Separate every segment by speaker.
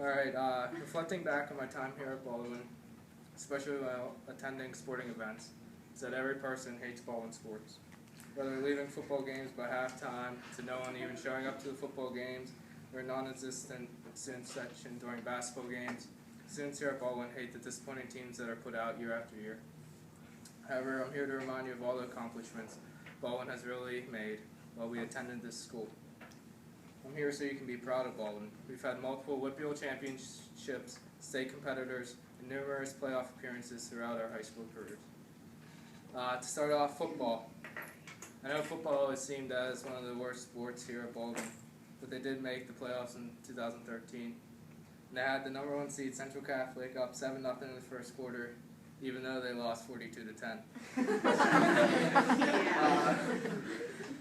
Speaker 1: Alright, reflecting back on my time here at Baldwin, especially while attending sporting events, is that every person hates Baldwin sports. Whether leaving football games by halftime, to no one even showing up to the football games, or non-existent student section during basketball games, students here at Baldwin hate the disappointing teams that are put out year after year. However, I'm here to remind you of all the accomplishments Baldwin has really made while we attended this school. I'm here so you can be proud of Baldwin. We've had multiple WPIAL championships, state competitors, and numerous playoff appearances throughout our high school careers. To start off, football. I know football is seen as one of the worst sports here at Baldwin, but they did make the playoffs in 2013. And they had the number 1 seed, Central Catholic, up 7-0 in the first quarter, even though they lost 42-10.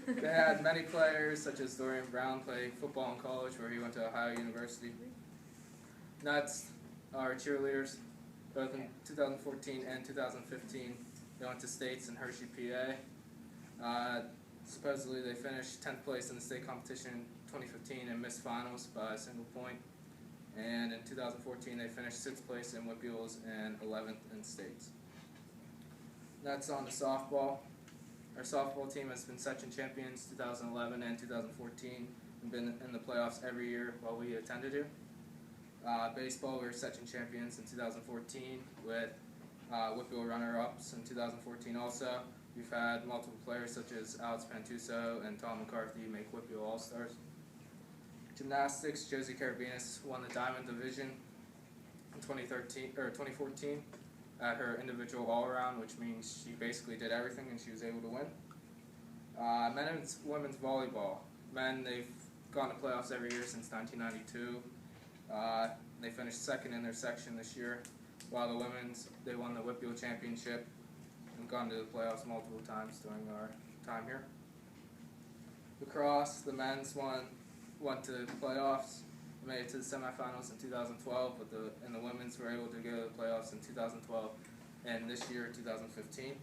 Speaker 1: They had many players, such as Dorian Brown, play football in college, where he went to Ohio University. Nuts, our cheerleaders, both in 2014 and 2015, they went to states in Hershey, PA. Supposedly they finished 10th place in the state competition in 2015 and missed finals by a single point. And in 2014 they finished 6th place in WPIALs and 11th in states. That's on to softball. Our softball team has been section champions 2011 and 2014 and been in the playoffs every year while we attended here. Baseball, we were section champions in 2014 with WPIAL runner-ups in 2014 also. We've had multiple players such as Alex Pantuso and Tom McCarthy make WPIAL All-Stars. Gymnastics, Josie Carabinas won the Diamond Division in 2014 at her individual all-around, which means she basically did everything and she was able to win. Men and women's volleyball. Men, they've gone to playoffs every year since 1992. They finished 2nd in their section this year, while the women's, they won the WPIAL championship and gone to the playoffs multiple times during our time here. Lacrosse, the men's went to the playoffs, made it to the semifinals in 2012, but the women's were able to go to the playoffs in 2012 and this year, 2015.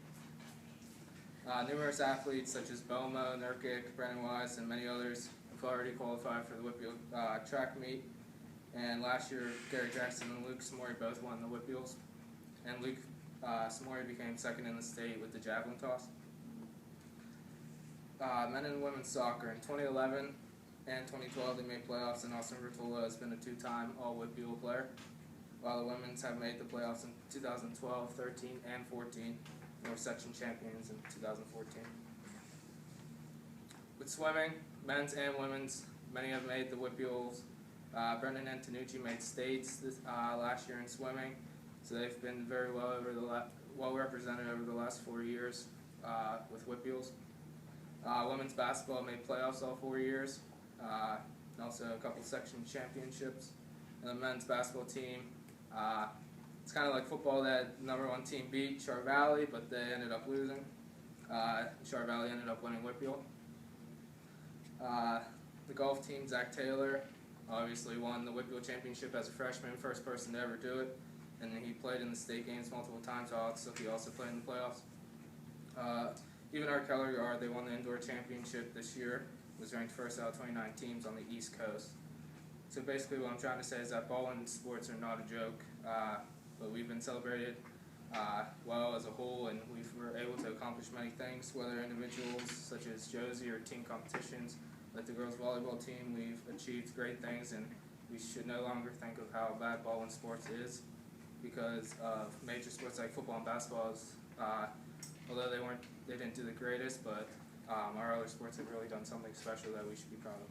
Speaker 1: Numerous athletes such as Belmo, Nurkic, Brennan Wise, and many others have already qualified for the WPIAL track meet. And last year, Gary Jackson and Luke Samori both won the WPIALs. And Luke Samori became 2nd in the state with the javelin toss. Men and women's soccer. In 2011 and 2012, they made playoffs, and Austin Rotolo has been a 2-time All-WPIAL player, while the women's have made the playoffs in 2012, 13, and 14, and were section champions in 2014. With swimming, men's and women's, many have made the WPIALs. Brendan Antonucci made states last year in swimming, so they've been very well represented over the last 4 years with WPIALs. Women's basketball made playoffs all 4 years, and also a couple section championships. And the men's basketball team, it's kind of like football. That number 1 team beat Char Valley, but they ended up losing. Char Valley ended up winning WPIAL. The golf team, Zach Taylor, obviously won the WPIAL championship as a freshman, first person to ever do it, and he played in the state games multiple times, so he also played in the playoffs. Even our Keller Yard, they won the indoor championship this year, was ranked 1st out of 29 teams on the East Coast. So basically what I'm trying to say is that Baldwin sports are not a joke, but we've been celebrated well as a whole, and we were able to accomplish many things, whether individuals such as Josie or team competitions. Like the girls volleyball team, we've achieved great things, and we should no longer think of how bad Baldwin sports is because of major sports like football and basketball. Although they didn't do the greatest, but our other sports have really done something special that we should be proud of.